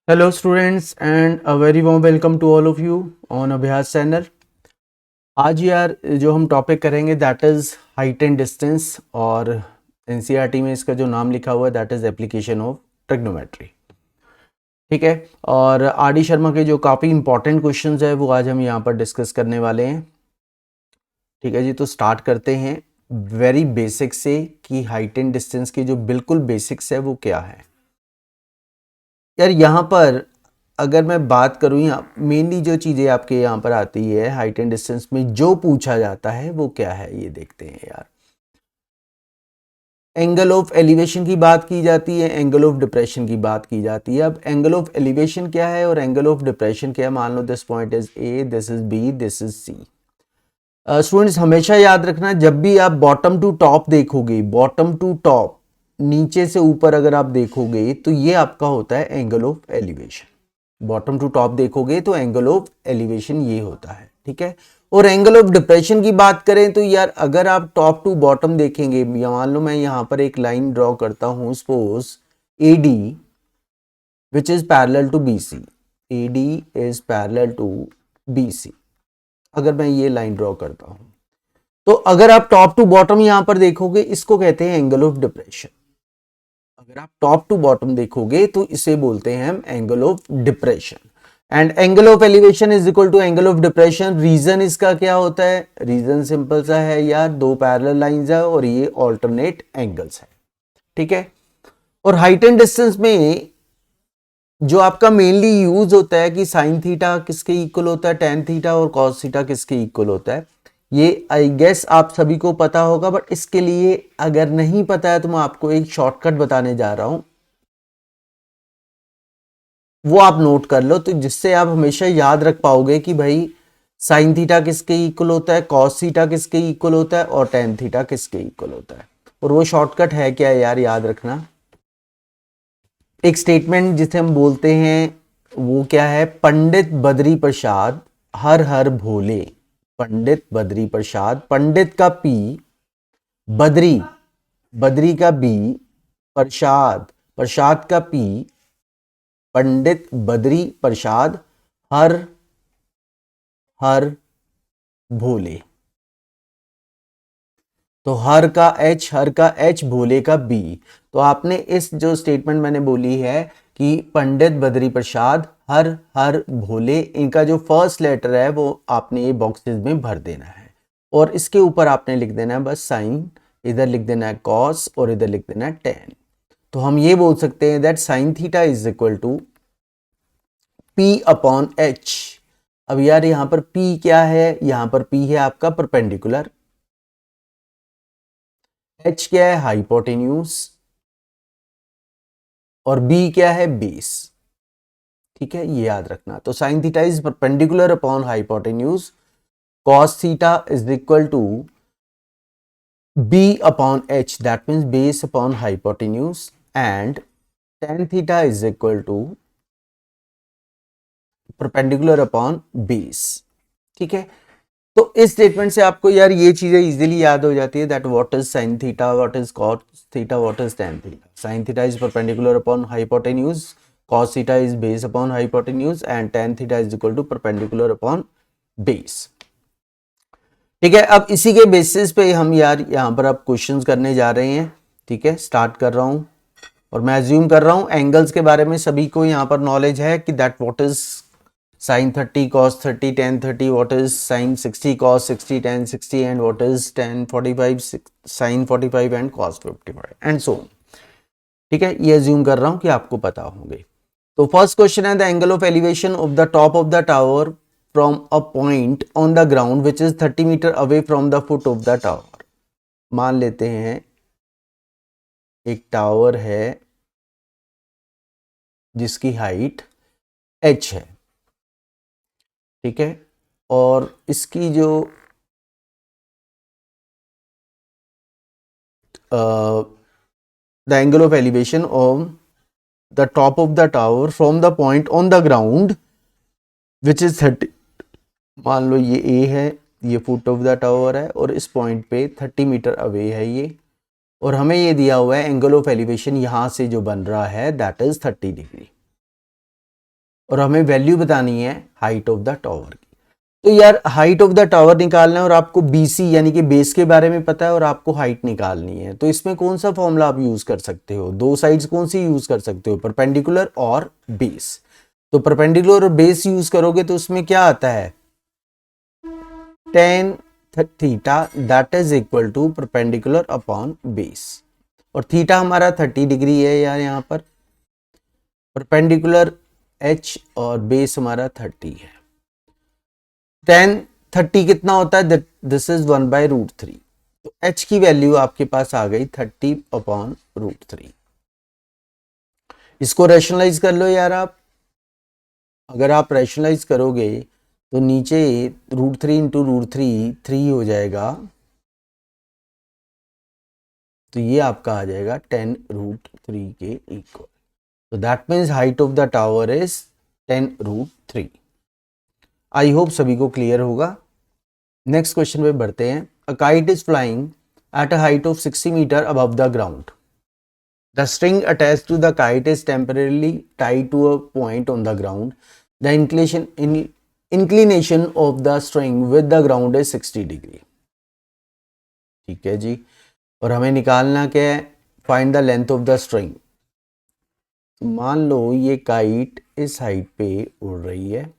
Hello students and a very warm welcome to all of you on अभ्यास channel. आज यार जो हम टॉपिक करेंगे that is height and distance और एनसीईआरटी में इसका जो नाम लिखा हुआ है that is application of trigonometry. ठीक है, और आर डी शर्मा के जो काफ़ी इंपॉर्टेंट क्वेश्चंस है वो आज हम यहाँ पर डिस्कस करने वाले हैं। ठीक है जी, तो स्टार्ट करते हैं वेरी बेसिक से कि हाइट एंड डिस्टेंस की जो बिल्कुल बेसिक्स है वो क्या है। यार यहाँ पर अगर मैं बात करूँ, यहाँ मेनली जो चीज़ें आपके यहाँ पर आती है हाइट एंड डिस्टेंस में जो पूछा जाता है वो क्या है, ये देखते हैं यार। एंगल ऑफ एलिवेशन की बात की जाती है, एंगल ऑफ डिप्रेशन की बात की जाती है। अब एंगल ऑफ एलिवेशन क्या है और एंगल ऑफ डिप्रेशन क्या है। मान लो this point is A, this is B, this is C. Students हमेशा याद रखना, जब भी आप बॉटम टू टॉप देखोगे, बॉटम टू टॉप नीचे से ऊपर अगर आप देखोगे तो ये आपका होता है angle of elevation. Bottom to top देखोगे तो एंगल ऑफ एलिवेशन ये होता है। ठीक है, और एंगल ऑफ डिप्रेशन की बात करें तो यार अगर आप टॉप टू बॉटम देखेंगे, मान लो मैं यहां पर एक लाइन ड्रॉ करता हूं, suppose A D which is parallel to B C, A D is parallel to B C. अगर मैं ये लाइन ड्रॉ करता हूं तो अगर आप टॉप टू बॉटम यहां पर देखोगे इसको कहते हैं एंगल ऑफ डिप्रेशन। अगर आप टॉप टू बॉटम देखोगे तो इसे बोलते हैं हम angle of depression. And angle of elevation is equal to angle of depression. Reason इसका क्या होता है, रीजन सिंपल सा है यार, दो पैरेलल लाइंस है और ये ऑल्टरनेट एंगल्स है। ठीक है, और हाइट एंड डिस्टेंस में जो आपका मेनली यूज होता है कि साइन थीटा किसके इक्वल होता है, टेन थीटा और कॉस थीटा किसके इक्वल होता है, ये आई गेस आप सभी को पता होगा। बट इसके लिए अगर नहीं पता है तो मैं आपको एक शॉर्टकट बताने जा रहा हूं, वो आप नोट कर लो, तो जिससे आप हमेशा याद रख पाओगे कि भाई साइन थीटा किसके इक्वल होता है, कॉस थीटा किसके इक्वल होता है और टेन थीटा किसके इक्वल होता है। और वो शॉर्टकट है क्या यार, याद रखना, एक स्टेटमेंट जिसे हम बोलते हैं वो क्या है, पंडित बद्री प्रसाद हर हर भोले। पंडित बद्री प्रसाद, पंडित का पी, बद्री, बद्री का बी, प्रसाद, प्रसाद का पी, पंडित बद्री प्रसाद हर हर भोले। तो हर का एच, हर का एच, भोले का बी। तो आपने इस जो स्टेटमेंट मैंने बोली है कि पंडित बद्री प्रसाद हर हर भोले, इनका जो फर्स्ट लेटर है वो आपने ये बॉक्सेस में भर देना है और इसके ऊपर आपने लिख देना है बस साइन, इधर लिख देना है कॉस और इधर लिख देना है टेन। तो हम ये बोल सकते हैं that sine theta is equal to P upon H. अब यार यहां पर पी क्या है, यहां पर पी है आपका परपेंडिकुलर, एच क्या है हाइपोटेन्यूज और बी क्या है बेस। ठीक है, ये याद रखना। तो sine theta is perpendicular upon hypotenuse, cos theta is equal to B upon H, that means base upon hypotenuse, and tan theta is equal to perpendicular upon base. ठीक है, तो इस स्टेटमेंट से आपको यार ये चीजें इजीली याद हो जाती है that what is sine theta, what is cos theta, what is tan theta. Sine theta is perpendicular upon hypotenuse, cos theta is base upon hypotenuse and tan theta is equal to perpendicular upon base। ठीक है, अब इसी के basis पे हम यार यहां पर अब क्वेश्चंस करने जा रहे हैं। ठीक है, स्टार्ट कर रहा हूं और मैं अज्यूम कर रहा हूं एंगल्स के बारे में सभी को यहां पर नॉलेज है कि that what is sin 30 cos 30 tan 30, what is sin 60 cos 60 tan 60 and what is tan 45 sin 45 and cos 55 and so on। ठीक है, ये अज्यूम कर रहा हूं कि आपको पता होंगे। तो फर्स्ट क्वेश्चन है the angle of elevation of the top of the tower from a point on the ground which is 30 metre away from the foot of the tower. मान लेते हैं एक टावर है जिसकी हाइट h है। ठीक है, और इसकी जो the angle of elevation of the top of the tower from the point on the ground which is 30, मान लो ये ए है, ये फुट ऑफ द टावर है और इस पॉइंट पे 30 मीटर अवे है ये, और हमें ये दिया हुआ है एंगल ऑफ एलिवेशन यहां से जो बन रहा है दैट इज 30 डिग्री। और हमें वैल्यू बतानी है हाइट ऑफ द टावर की। तो यार हाइट ऑफ द टावर निकालना है और आपको बीसी यानी कि बेस के बारे में पता है और आपको हाइट निकालनी है, तो इसमें कौन सा फॉर्मूला आप यूज कर सकते हो? दो साइड्स कौन सी यूज कर सकते हो? परपेंडिकुलर और बेस। तो परपेंडिकुलर और बेस यूज करोगे तो उसमें क्या आता है? tan theta that is equal to perpendicular upon base, और थीटा हमारा 30 डिग्री है यार, यहाँ पर परपेंडिकुलर h और बेस हमारा 30 है। tan 30 कितना होता है? This is 1/√3। तो h की वैल्यू आपके पास आ गई 30/√3। इसको रैशनलाइज कर लो यार आप। अगर आप रैशनलाइज करोगे तो नीचे √3 इंटू √3 3 हो जाएगा, तो ये आपका आ जाएगा 10√3 के इक्वल। तो that means height of the tower is 10√3। I hope सभी को क्लियर होगा। नेक्स्ट क्वेश्चन पे बढ़ते हैं। A kite is flying at a height of 60 metre above the ground. The string attached to the kite is temporarily tied to a point on the ground. The inclination of the string with the ground is 60 degree. ठीक है जी, और हमें निकालना क्या है? Find the length of the string. मान लो ये kite इस हाइट पे उड़ रही है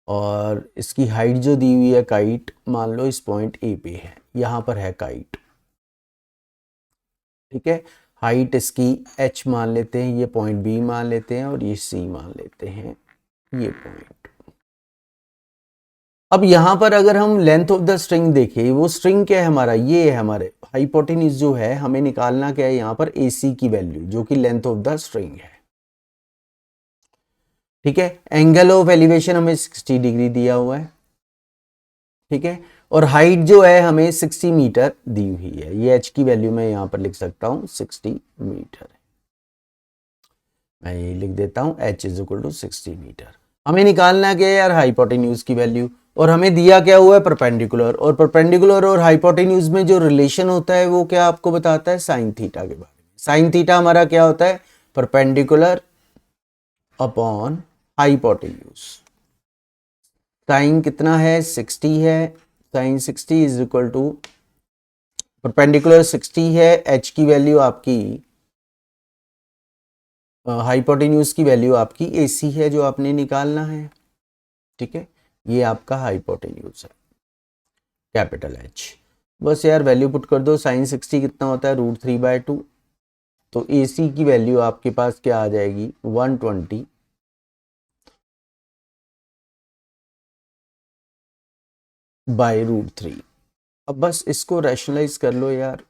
और इसकी हाइट जो दी हुई है काइट, मान लो इस पॉइंट ए पे है, यहाँ पर है काइट, ठीक है। हाइट इसकी h मान लेते हैं, ये पॉइंट B मान लेते हैं और ये C मान लेते हैं, ये पॉइंट। अब यहां पर अगर हम लेंथ ऑफ द स्ट्रिंग देखें, वो स्ट्रिंग क्या है हमारा? ये है हमारे हाइपोटेन्यूज जो है, हमें निकालना क्या है यहाँ पर? AC की वैल्यू, जो कि लेंथ ऑफ द स्ट्रिंग है, ठीक है। एंगल ऑफ एलिवेशन हमें 60 डिग्री दिया हुआ है, ठीक है, और हाइट जो है हमें 60 मीटर दी हुई है। ये h की वैल्यू मैं यहां पर लिख सकता हूं 60 मीटर, मैं ये लिख देता हूं h is equal to 60 metre. हमें निकालना क्या है यार? हाइपोटेन्यूज की वैल्यू, और हमें दिया क्या हुआ है? परपेंडिकुलर। और परपेंडिकुलर और हाइपोटेन्यूज में जो रिलेशन होता है वो क्या आपको बताता है? साइन थीटा के बारे में। साइन थीटा हमारा क्या होता है? Perpendicular upon hypotenuse. साइन कितना है? 60 है। Sine 60 is equal to perpendicular 60 है, h की वैल्यू आपकी, हाइपोटेन्यूज की वैल्यू आपकी AC है जो आपने निकालना है, ठीक है। ये आपका हाइपोटेन्यूज है, कैपिटल H। बस यार वैल्यू पुट कर दो। साइन 60 कितना होता है? √3/2। तो AC की वैल्यू आपके पास क्या आ जाएगी? 120 बाई √3। अब बस इसको रैशनलाइज कर लो यार।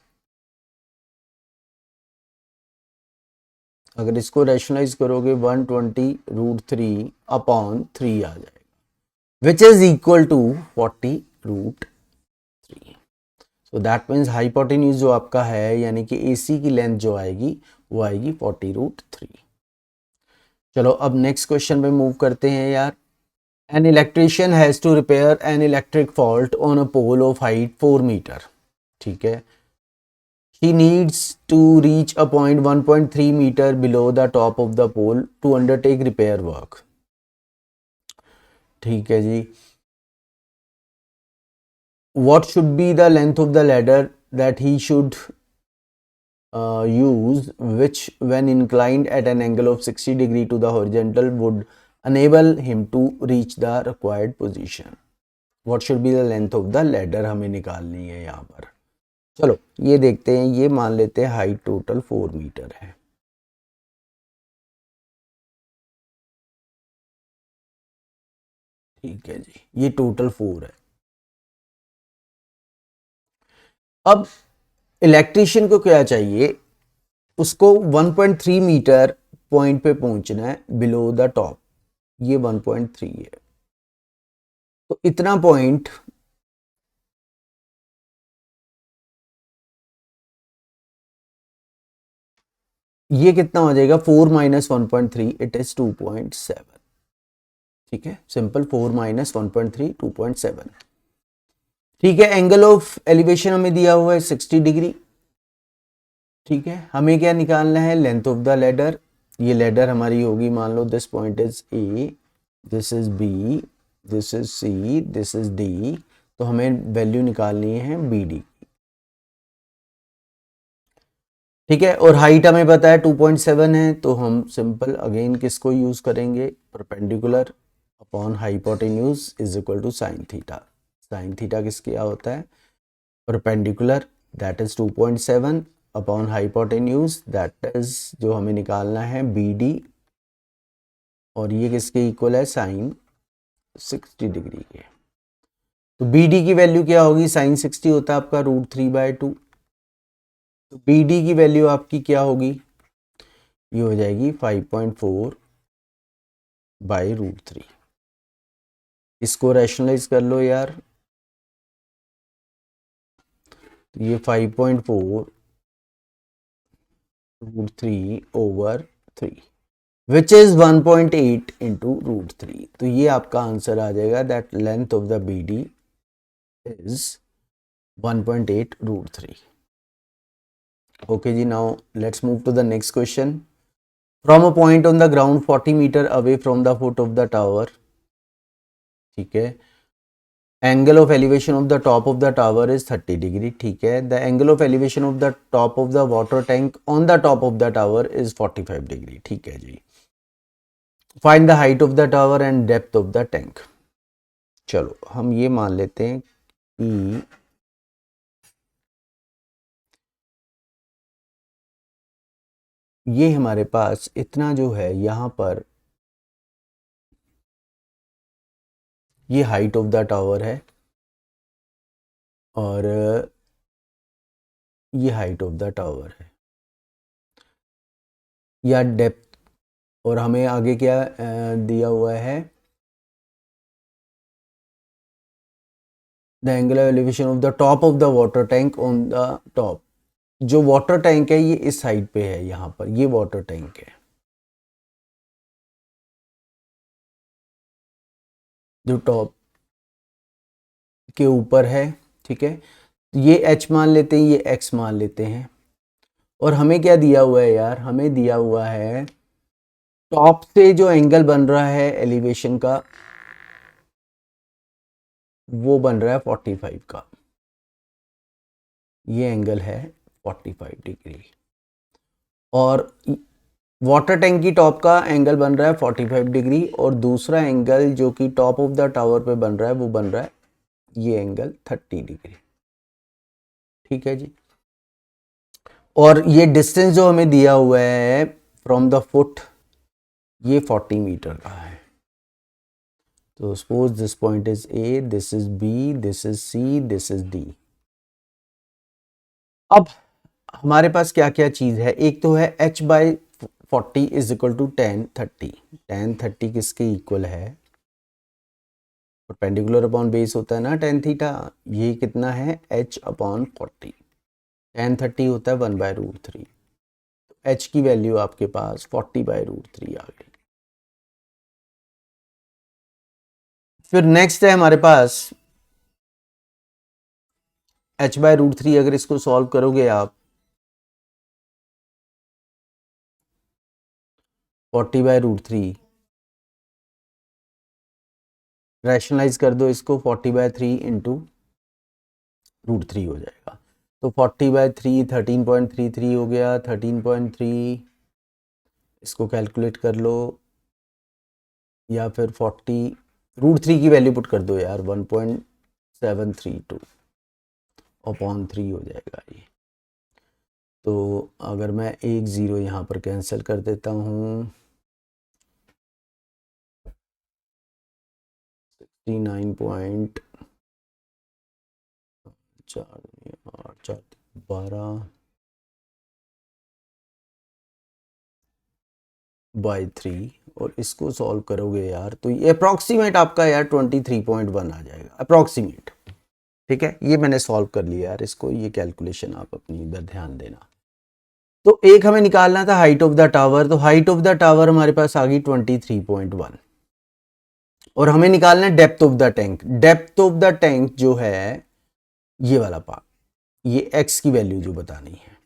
अगर इसको रैशनलाइज करोगे 120 √3/3 आ जाएगा, which is equal to 40√3। So that means hypotenuse जो आपका है यानी कि AC की लेंथ जो आएगी वो आएगी 40√3। चलो अब नेक्स्ट क्वेश्चन पे मूव करते हैं यार। An electrician has to repair an electric fault on a pole of height 4 metre, ठीक है। He needs to reach a point 1.3 meter below the top of the pole to undertake repair work, ठीक है जी। What should be the length of the ladder that he should use, which when inclined at an angle of 60 degree to the horizontal would enable him to reach the required position? What should be the length of the ladder हमें निकालनी है यहाँ पर। चलो ये देखते हैं। ये मान लेते हैं हाइट टोटल 4 मीटर है, ठीक है जी, ये टोटल 4 है। अब इलेक्ट्रिशियन को क्या चाहिए? उसको 1.3 मीटर पॉइंट पे पहुंचना है बिलो द टॉप, ये 1.3 है। तो इतना पॉइंट ये कितना हो जाएगा? 4 माइनस 1.3 इट इज 2.7, ठीक है। सिंपल 4 माइनस 1.3 2.7, ठीक है। एंगल ऑफ एलिवेशन हमें दिया हुआ है 60 डिग्री, ठीक है। हमें क्या निकालना है? Length of the ladder. ये लेडर हमारी होगी, मान लो this point is A, this is B, this is C, this is D, तो हमें वैल्यू निकालनी है बी डी, ठीक है। और हाइट हमें पता है 2.7 है, तो हम सिंपल अगेन किसको यूज करेंगे, perpendicular upon hypotenuse is equal to sine theta. Sine theta किसके क्या होता है, perpendicular that is 2.7 upon hypotenuse that is जो हमें निकालना है बी डी, और ये किसके इक्वल है, साइन 60 डिग्री के। तो बी डी की वैल्यू क्या होगी, साइन 60 होता है आपका √3/2, तो बी डी की वैल्यू आपकी क्या होगी, ये हो जाएगी 5.4/√3। इसको रैशनलाइज कर लो यार, तो ये 5.4√3/3 विच इज 1.8 इंटू √3। तो ये आपका आंसर आ जाएगा, that length of the B D is 1.8√3। Okay ji, now let's move to the next question. From a point on the ground 40 meter away from the foot of the tower, ठीक है, angle of elevation of the top of the tower is 30 degree, ठीक है, the angle of elevation of the top of the water tank on the top of the tower is 45 degree, ठीक है जी। Find the height of the tower and depth of the tank। चलो हम ये मान लेते हैं कि ये हमारे पास इतना जो है यहाँ पर ये हाइट ऑफ द टावर है और ये हाइट ऑफ द टावर है या डेप्थ, और हमें आगे क्या दिया हुआ है, the angular elevation of the top of the water tank on the top. जो वाटर टैंक है ये इस साइड पे है, यहाँ पर ये वाटर टैंक है जो टॉप के ऊपर है, ठीक है। ये h मान लेते हैं, ये x मान लेते हैं, और हमें क्या दिया हुआ है यार, हमें दिया हुआ है टॉप से जो एंगल बन रहा है एलिवेशन का वो बन रहा है 45 का, ये एंगल है 45 डिग्री, और वाटर टैंक की टॉप का एंगल बन रहा है 45 डिग्री, और दूसरा एंगल जो कि टॉप ऑफ द टावर पे बन रहा है वो बन रहा है ये एंगल 30 डिग्री, ठीक है जी। और ये डिस्टेंस जो हमें दिया हुआ है फ्रॉम द फुट ये 40 मीटर का है। तो suppose this point is A, this is B, this is C, this is D. अब हमारे पास क्या क्या चीज है, एक तो है h/40 is equal to tan 30। tan 30 किसके इक्वल है, परपेंडिकुलर अपॉन बेस होता है ना tan थीटा, ये कितना है h/40, tan 30 होता है 1/√3, तो h की वैल्यू आपके पास 40/√3 आ गई। फिर नेक्स्ट है हमारे पास h/√3, अगर इसको सॉल्व करोगे आप 40/√3 रैशनलाइज कर दो इसको, 40/3 इंटू √3 हो जाएगा, तो 40/3 13.33 हो गया, 13.3 इसको कैलकुलेट कर लो, या फिर 40 √3 की वैल्यू पुट कर दो यार, 1.732 अपॉन 3 हो जाएगा ये। तो अगर मैं एक ज़ीरो यहाँ पर कैंसिल कर देता हूँ, 69.4 और इसको सॉल्व करोगे यार तो ये अप्रॉक्सीमेट आपका यार 23.1 आ जाएगा अप्रॉक्सीमेट, ठीक है। ये मैंने सॉल्व कर लिया यार इसको, ये कैलकुलेशन आप अपनी इधर ध्यान देना। तो एक हमें निकालना था हाइट ऑफ द टावर, तो हाइट ऑफ द टावर हमारे पास आ गई 23.1, और हमें निकालना है depth of the tank. Depth of the tank जो है ये वाला पार्ट, ये x की वैल्यू जो बतानी है,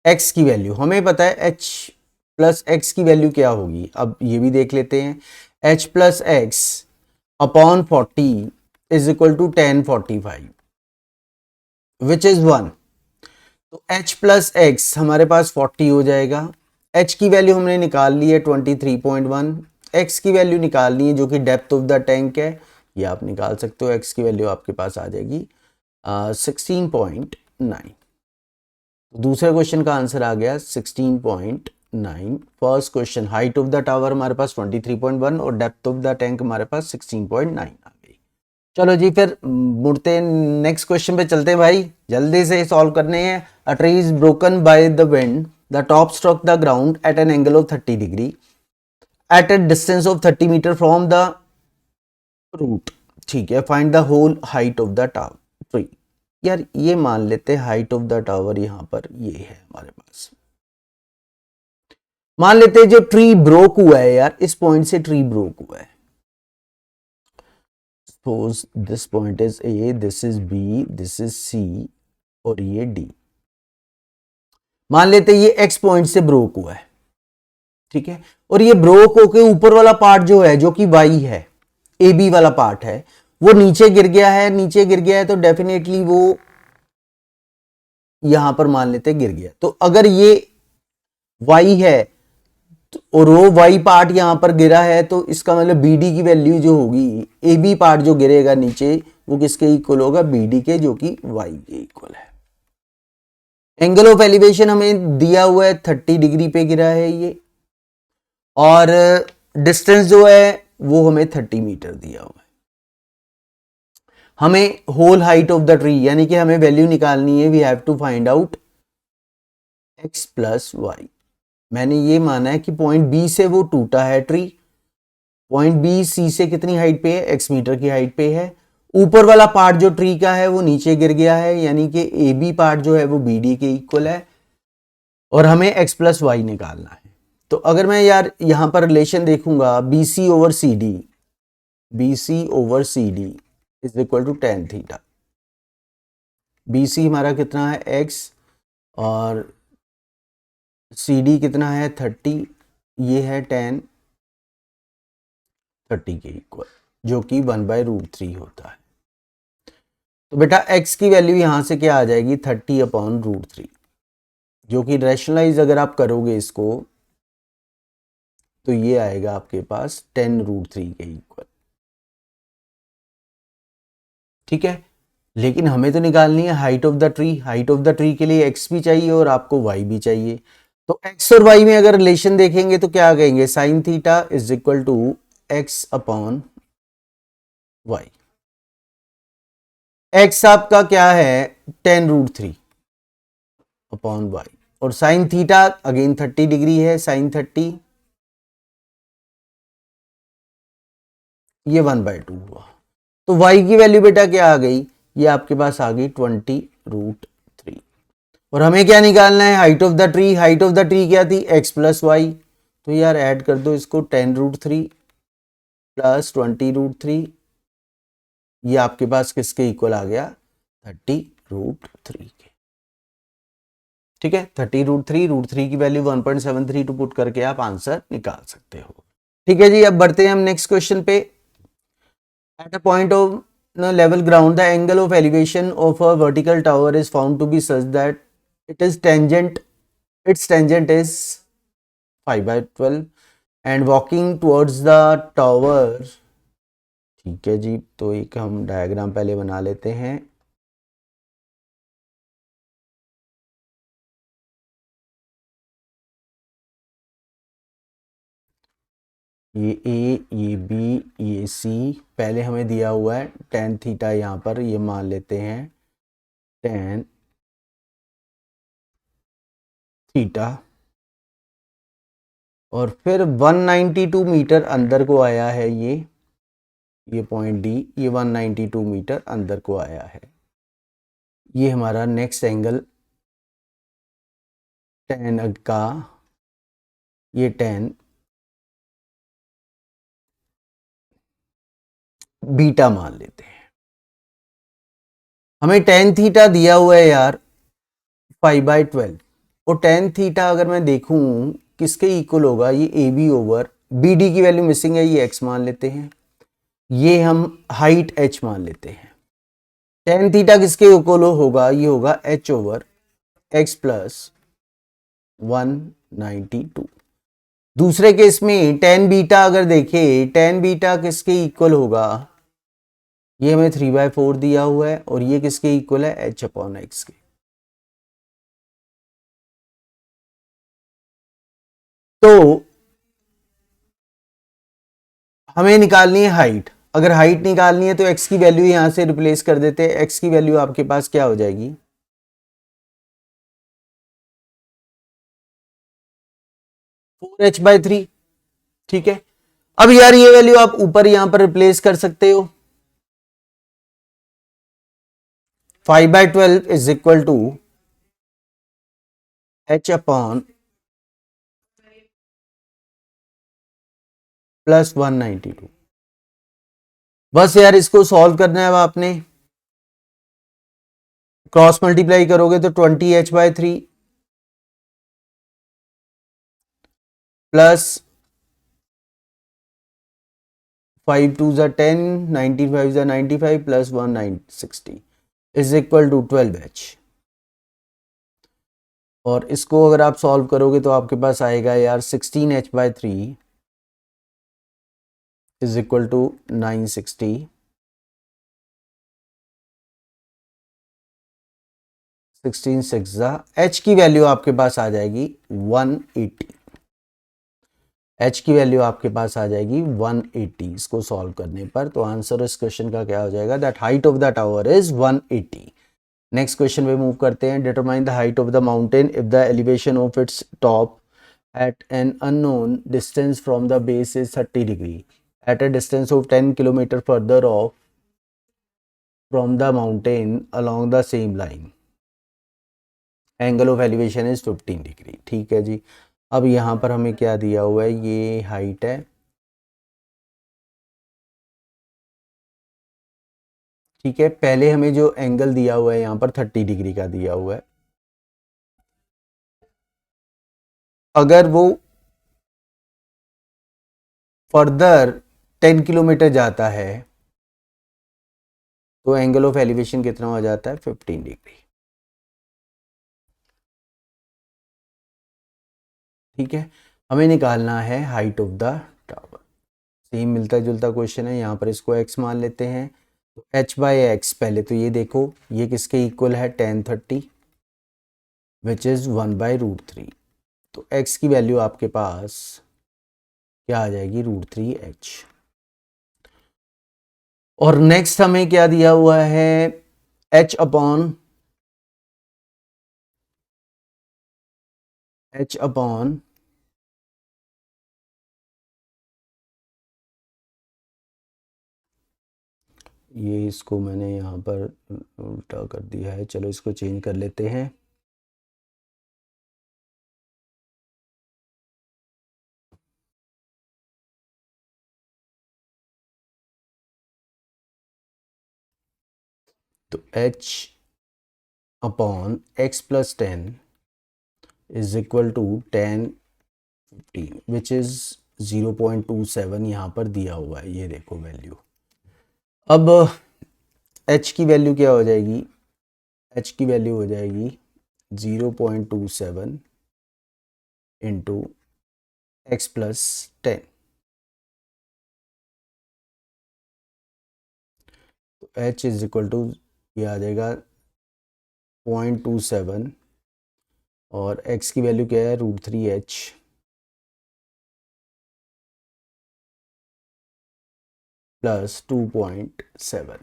x की वैल्यू हमें पता है h प्लस एक्स की वैल्यू क्या होगी, अब ये भी देख लेते हैं। H plus X upon 40 is equal to 1045 which is 1। तो h प्लस एक्स हमारे पास 40 हो जाएगा। h की वैल्यू हमने निकाल ली है 23.1, x की वैल्यू निकालनी है जो कि डेप्थ ऑफ द टैंक है, ये आप निकाल सकते हो। x की वैल्यू आपके पास आ जाएगी 16.9। दूसरे क्वेश्चन का आंसर आ गया 16.9। First question height of the tower हमारे पास 23.1 और डेप्थ ऑफ द टैंक हमारे पास 16.9 आ गई। चलो जी फिर मुड़ते हैं नेक्स्ट क्वेश्चन पे चलते हैं भाई, जल्दी से सॉल्व करने हैं। A tree is broken by the wind, the top struck the ground at an angle of 30 degree at a distance of 30 metre from the root. ठीक है, find the whole height of the tree. यार ये मान लेते हैं height of the tower यहां पर ये है हमारे पास। मान लेते हैं जो ट्री ब्रोक हुआ है यार, इस पॉइंट से ट्री ब्रोक हुआ है। Suppose this point is A, this is B, this is C और ये डी। मान लेते हैं ये एक्स पॉइंट से ब्रोक हुआ है, ठीक है, और ये ब्रोक होके ऊपर वाला पार्ट जो है, जो कि वाई है, ए बी वाला पार्ट है, वो नीचे गिर गया है। नीचे गिर गया है तो डेफिनेटली वो यहां पर मान लेते गिर गया। तो अगर ये y है और वो y पार्ट यहां पर गिरा है तो इसका मतलब BD की वैल्यू जो होगी, AB पार्ट जो गिरेगा नीचे वो किसके इक्वल होगा, BD के, जो कि y के इक्वल है। एंगल ऑफ एलिवेशन हमें दिया हुआ है 30 डिग्री पे गिरा है ये, और डिस्टेंस जो है वो हमें 30 मीटर दिया हुआ है। हमें whole height of the tree यानी कि हमें वैल्यू निकालनी है, we have to find out x plus Y. मैंने ये माना है कि पॉइंट बी से वो टूटा है ट्री, पॉइंट बी सी से कितनी हाइट पे है, x मीटर की हाइट पे है। ऊपर वाला पार्ट जो ट्री का है वो नीचे गिर गया है, यानी कि ए बी पार्ट जो है वो बी डी के इक्वल है, और हमें x प्लस वाई निकालना है। तो अगर मैं यार यहां पर रिलेशन देखूंगा B C over C D, B C over C D is equal to tan theta. B C हमारा कितना है x, और सी डी कितना है 30, ये है 10 30 के इक्वल, जो कि 1/√3 होता है। तो बेटा x की वैल्यू यहां से क्या आ जाएगी 30/√3, जो कि रैशनलाइज अगर आप करोगे इसको तो ये आएगा आपके पास 10√3 के इक्वल। ठीक है, लेकिन हमें तो निकालनी है height of the tree. Height of the tree के लिए x भी चाहिए और आपको y भी चाहिए। तो x और y में अगर रिलेशन देखेंगे तो क्या कहेंगे, sine theta is equal to x upon Y. x आपका क्या है 10√3 अपॉन वाई, और साइन थीटा अगेन 30 डिग्री है, साइन 30 ये 1/2 हुआ। तो y की वैल्यू बेटा क्या आ गई, ये आपके पास आ गई 20√3। और हमें क्या निकालना है, height of the tree. Height of the tree क्या थी x प्लस वाई, तो यार ऐड कर दो इसको 10√3 प्लस 20√3, ये आपके पास किसके इक्वल आ गया 30√3 के। ठीक है, 30√3, √3 की वैल्यू 1.72 पुट करके आप आंसर निकाल सकते हो। ठीक है जी, अब बढ़ते हैं हम नेक्स्ट क्वेश्चन पे। At a point of level ground, the angle of elevation of a vertical tower is found to be such that its tangent is 5/12 and walking towards the tower। ठीक है जी, तो एक हम डायग्राम पहले बना लेते हैं। ये ए, ये बी, ये सी, पहले हमें दिया हुआ है tan थीटा, यहाँ पर ये मान लेते हैं tan थीटा, और फिर 192 मीटर अंदर को आया है ये पॉइंट डी, ये 192 मीटर अंदर को आया है। ये हमारा नेक्स्ट एंगल tan का, ये tan बीटा मान लेते हैं। हमें tan थीटा दिया हुआ है यार 5/12, और tan थीटा अगर मैं देखूं किसके इक्वल होगा, ये A B over B D की वैल्यू मिसिंग है, ये एक्स मान लेते हैं, ये हम हाइट एच मान लेते हैं। टेन थीटा किसके इक्वल होगा, ये होगा एच ओवर एक्स प्लस 192। दूसरे केस में टेन बीटा अगर देखें, टेन बीटा किसके इक्वल होगा, ये हमें 3/4 दिया हुआ है और ये किसके इक्वल है, एच अपॉन एक्स के। तो हमें निकालनी है हाइट। अगर हाइट निकालनी है तो एक्स की वैल्यू यहां से रिप्लेस कर देते हैं। एक्स की वैल्यू आपके पास क्या हो जाएगी, 4h/3। ठीक है, अब यार ये वैल्यू आप ऊपर यहां पर रिप्लेस कर सकते हो। 5/12 is equal to H upon plus 192। बस यार इसको सॉल्व करना है। अब आपने क्रॉस मल्टीप्लाई करोगे तो 20h/3 प्लस 5 2 ज़ा 10, 95 ज़ा 95 plus 1960 is equal to 12h। और इसको अगर आप सॉल्व करोगे तो आपके पास आएगा यार 16h/3 is equal to 960। 16 6 H की वैल्यू आपके पास आ जाएगी 180। एच की वैल्यू आपके पास आ जाएगी 180 इसको सॉल्व करने पर। तो आंसर इस क्वेश्चन का क्या हो जाएगा, that height of the tower is 180। Next question पे मूव करते हैं। Determine the height of the mountain if the elevation of its top at an unknown distance from the base is 30 degree at a distance of 10 kilometer further off from the mountain along the same line angle of elevation is 15 degree। ठीक है जी, अब यहाँ पर हमें क्या दिया हुआ है, ये हाइट है। ठीक है, पहले हमें जो एंगल दिया हुआ है यहाँ पर 30 डिग्री का दिया हुआ है। अगर वो फर्दर 10 किलोमीटर जाता है तो एंगल ऑफ एलिवेशन कितना हो जाता है, 15 डिग्री। ठीक है, हमें निकालना है height of the tower. Same मिलता जुलता क्वेश्चन है, यहाँ पर इसको x मान लेते हैं। तो h/x पहले तो ये देखो ये किसके इक्वल है, tan 30 विच इज 1/√3। तो x की वैल्यू आपके पास क्या आ जाएगी, √3h। और नेक्स्ट हमें क्या दिया हुआ है, h अपॉन ये इसको मैंने यहाँ पर उल्टा कर दिया है, चलो इसको चेंज कर लेते हैं। तो h upon x plus 10 is equal to 10 which is 0.27 यहाँ पर दिया हुआ है, ये देखो वैल्यू। अब h की वैल्यू क्या हो जाएगी, h की वैल्यू हो जाएगी 0.27 इंटू एक्स प्लस 10। तो h इज इक्वल टू ये आ जाएगा 0.27 और x की वैल्यू क्या है, √3h प्लस 2.7।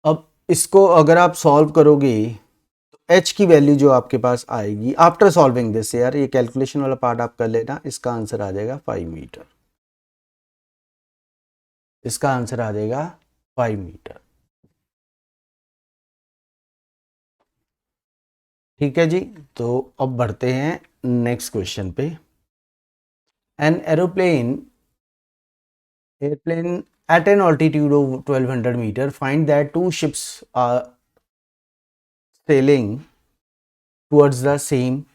अब इसको अगर आप सॉल्व करोगे तो h की वैल्यू जो आपके पास आएगी आफ्टर सॉल्विंग दिस, यार ये कैलकुलेशन वाला पार्ट आप कर लेना, इसका आंसर आ जाएगा 5 मीटर। इसका आंसर आ जाएगा 5 मीटर। ठीक है जी, तो अब बढ़ते हैं नेक्स्ट क्वेश्चन पे। An airplane at an altitude of 1200 meter find that two ships are sailing towards the same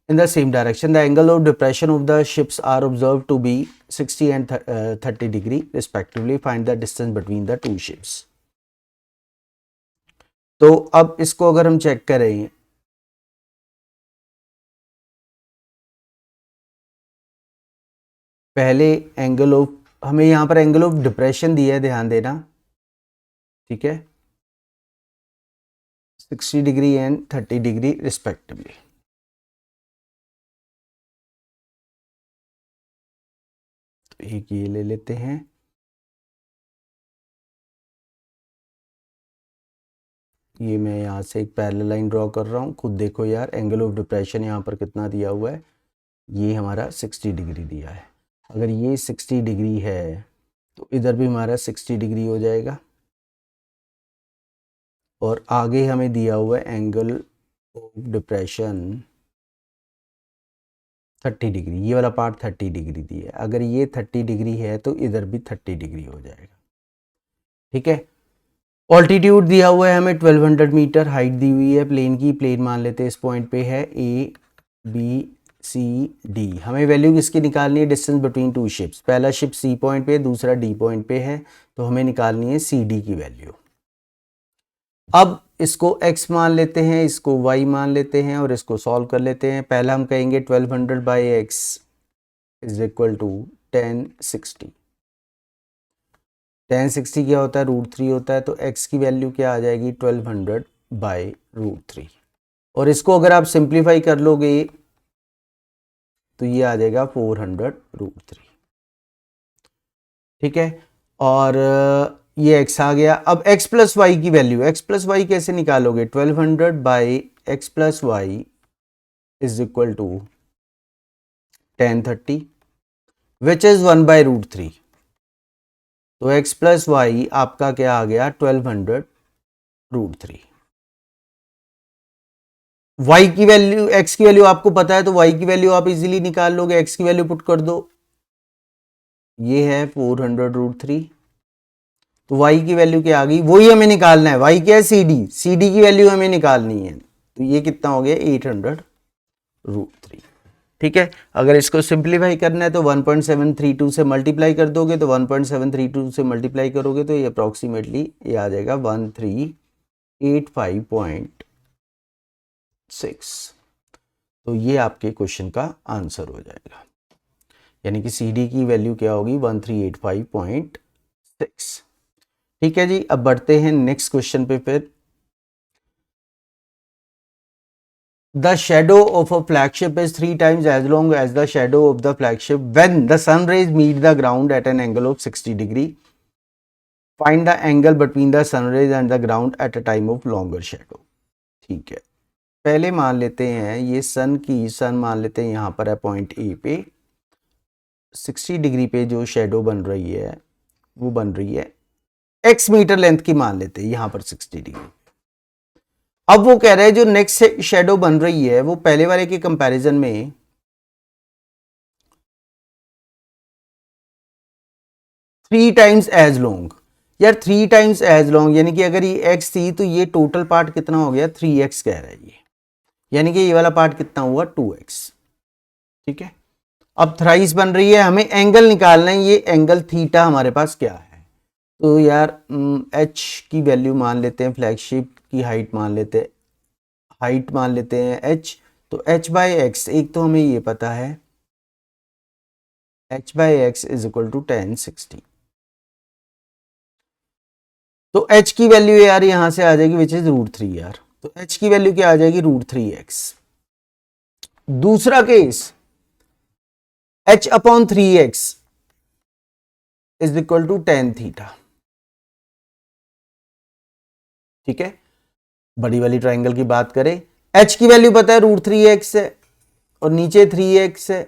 in the same direction, the angle of depression of the ships are observed to be 60 and 30 degree respectively. Find the distance between the two ships. तो अब इसको अगर हम check करें, पहले angle of, हमें यहाँ पर एंगल ऑफ डिप्रेशन दिया है, ध्यान देना, ठीक है, 60 डिग्री एंड 30 डिग्री रिस्पेक्टिवली। तो एक ये ले लेते हैं, ये मैं यहाँ से एक पैरेलल लाइन ड्रॉ कर रहा हूँ। खुद देखो यार, एंगल ऑफ डिप्रेशन यहाँ पर कितना दिया हुआ है, ये हमारा 60 डिग्री दिया है। अगर ये 60 डिग्री है तो इधर भी हमारा 60 डिग्री हो जाएगा, और आगे हमें दिया हुआ है एंगल ऑफ डिप्रेशन 30 डिग्री, ये वाला पार्ट 30 डिग्री दिया है। अगर ये 30 डिग्री है तो इधर भी 30 डिग्री हो जाएगा, ठीक है। ऑल्टीट्यूड दिया हुआ है हमें 1200 मीटर, हाइट दी हुई है प्लेन की, प्लेन मान लेते हैं इस पॉइंट पे है ए बी सी डी। हमें वैल्यू किसकी निकालनी है, डिस्टेंस बिटवीन टू शिप्स। पहला शिप सी पॉइंट पे, दूसरा डी पॉइंट पे है, तो हमें निकालनी है सी डी की वैल्यू। अब इसको x मान लेते हैं, इसको y मान लेते हैं और इसको सॉल्व कर लेते हैं। पहला हम कहेंगे 1200 by X is equal to 1060। 1060 क्या होता है, √3 होता है, तो x की वैल्यू क्या आ जाएगी, 1200 बाई √3। और इसको अगर आप सिंप्लीफाई कर लोगे तो ये आ जाएगा 400 √3, ठीक है। और ये x आ गया। अब x प्लस वाई की वैल्यू, x प्लस वाई कैसे निकालोगे, 1200 by X plus Y is equal to 1030 which is 1 by √3। तो x प्लस वाई आपका क्या आ गया, 1200 √3। y की वैल्यू, x की वैल्यू आपको पता है तो y की वैल्यू आप इजीली निकाल लोगे, x की वैल्यू पुट कर दो, ये है 400 √3। तो y की वैल्यू क्या आ गई, वही हमें निकालना है, y क्या है, सी डी की वैल्यू हमें निकालनी है। तो ये कितना हो गया, 800 √3, ठीक है। अगर इसको सिंप्लीफाई करना है तो 1.732 से मल्टीप्लाई कर दोगे, तो 1.732 से मल्टीप्लाई करोगे तो ये अप्रॉक्सीमेटली ये आ जाएगा 1385.6। तो ये आपके क्वेश्चन का आंसर हो जाएगा, यानी कि सी डी की वैल्यू क्या होगी, 1385.6, ठीक है जी। अब बढ़ते हैं नेक्स्ट क्वेश्चन पे फिर। The shadow of a flagship is 3 times as long as the shadow of the flagship when the sun rays meet the ground at an angle of 60 degree. Find the angle between the sun rays and the ground at a time of longer shadow. ठीक है, पहले मान लेते हैं ये सन मान लेते हैं यहाँ पर है पॉइंट ए पे, 60 डिग्री पे जो शेडो बन रही है वो बन रही है x मीटर लेंथ की, मान लेते हैं यहाँ पर 60 डिग्री। अब वो कह रहे हैं जो नेक्स्ट शेडो बन रही है वो पहले वाले के कंपैरिजन में 3 टाइम्स एज लॉन्ग। यार 3 टाइम्स एज लॉन्ग यानी कि अगर ये x थी तो ये टोटल पार्ट कितना हो गया, 3x कह रहा है ये, यानी कि ये वाला पार्ट कितना हुआ, 2x, ठीक है। अब थ्राइस बन रही है, हमें एंगल निकालना है, ये एंगल थीटा हमारे पास क्या है। तो यार h की वैल्यू मान लेते हैं, फ्लैगशिप की हाइट मान लेते हैं, h, तो h बाई एक्स, एक तो हमें ये पता है h by X is equal to 1060। तो h की वैल्यू यार यहां से आ जाएगी विच इज √3 यार, तो h की वैल्यू क्या आ जाएगी, √3x। दूसरा case h upon 3x is equal to 10 theta, ठीक है। बड़ी वाली ट्राइंगल की बात करें, h की वैल्यू पता है √3x है और नीचे 3x है,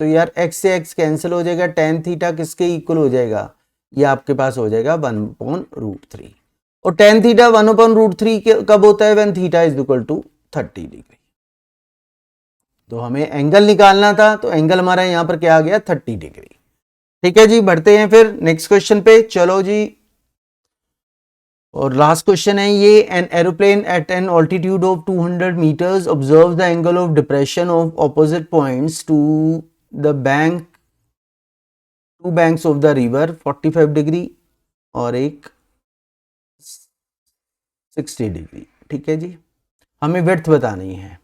तो यार x से x कैंसिल हो जाएगा, tan थीटा किसके इक्वल हो जाएगा, ये आपके पास हो जाएगा 1/√3। और tan थीटा 1/√3 कब होता है, when theta is equal to 30 degree. तो हमें एंगल निकालना था, तो एंगल हमारा यहां पर क्या आ गया, 30 डिग्री, ठीक है जी। बढ़ते हैं फिर नेक्स्ट क्वेश्चन पे, चलो जी। और लास्ट क्वेश्चन है ये, an aeroplane at an altitude of 200 metres observe the angle of depression of opposite points to the bank, to banks of the river 45 degree और एक 60 डिग्री। ठीक है जी, हमें विड्थ बतानी है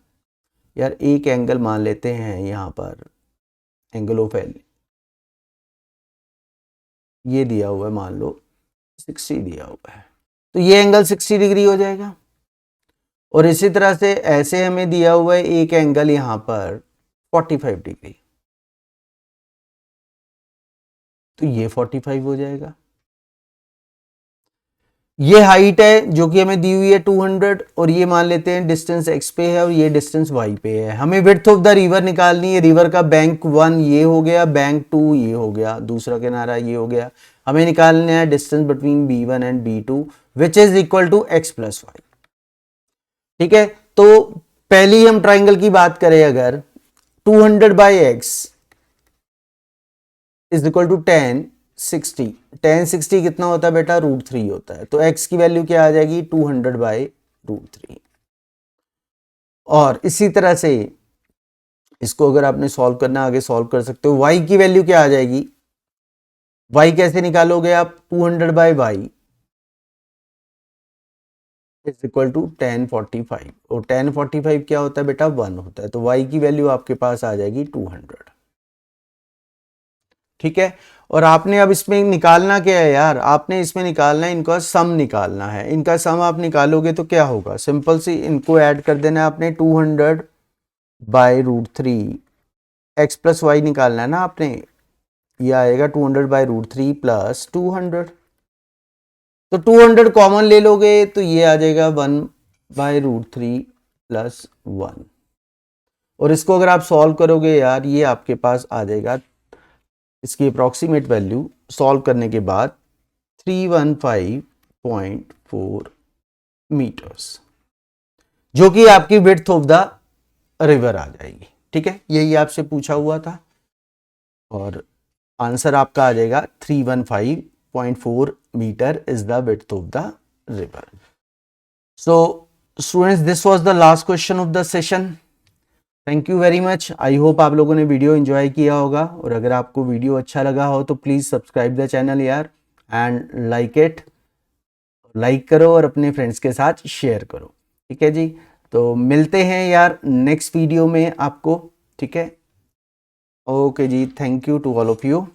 यार। एक एंगल मान लेते हैं यहाँ पर, एंगल ऑफ एल ये दिया हुआ है, मान लो 60 दिया हुआ है, तो ये एंगल 60 डिग्री हो जाएगा। और इसी तरह से ऐसे हमें दिया हुआ है एक एंगल यहाँ पर 45 डिग्री, तो ये 45 हो जाएगा। ये हाइट है जो कि हमें दी हुई है 200, और ये मान लेते हैं डिस्टेंस x पे है और ये डिस्टेंस y पे है। हमें विड्थ ऑफ द रिवर निकालनी है। रिवर का बैंक 1 ये हो गया, बैंक 2 ये हो गया, दूसरा किनारा ये हो गया। हमें निकालना है distance between B1 and B2 which is equal to x plus Y. ठीक है, तो पहली हम ट्राइंगल की बात करें, अगर 200 by X is equal to 1060, 1060 कितना होता है बेटा, √3 होता है। तो x की वैल्यू क्या आ जाएगी, 200 बाई √3। और इसी तरह से इसको अगर आपने सॉल्व करना आगे सॉल्व कर सकते हो। y की वैल्यू क्या आ जाएगी, y कैसे निकालोगे आप, 200 by Y is equal to 1045, और 1045 क्या होता है बेटा, 1 होता है। तो y की वैल्यू आपके पास आ जाएगी 200। ठीक है, और आपने अब इसमें निकालना क्या है यार, आपने इसमें निकालना है, इनका सम निकालना है। इनका सम आप निकालोगे तो क्या होगा, सिंपल सी इनको ऐड कर देना है आपने, 200 बाई √3, एक्स प्लस वाई निकालना है ना आपने, ये आएगा 200 बाई √3 प्लस 200। तो 200 कॉमन ले लोगे तो ये आ जाएगा 1 बाई √3 प्लस 1, और इसको अगर आप सॉल्व करोगे यार, ये आपके पास आ जाएगा, इसकी अप्रॉक्सीमेट वैल्यू सॉल्व करने के बाद 315.4 मीटर्स, जो कि आपकी विड्थ ऑफ द रिवर आ जाएगी। ठीक है, यही आपसे पूछा हुआ था, और आंसर आपका आ जाएगा 315.4 metre is the width of the river. So students, this was the last question of the session. Thank you very much. I hope आप लोगों ने वीडियो एंजॉय किया होगा, और अगर आपको वीडियो अच्छा लगा हो तो प्लीज़ सब्सक्राइब द चैनल यार, एंड लाइक करो और अपने फ्रेंड्स के साथ शेयर करो। ठीक है जी, तो मिलते हैं यार नेक्स्ट वीडियो में आपको। ठीक है, ओके जी, thank you to all of you.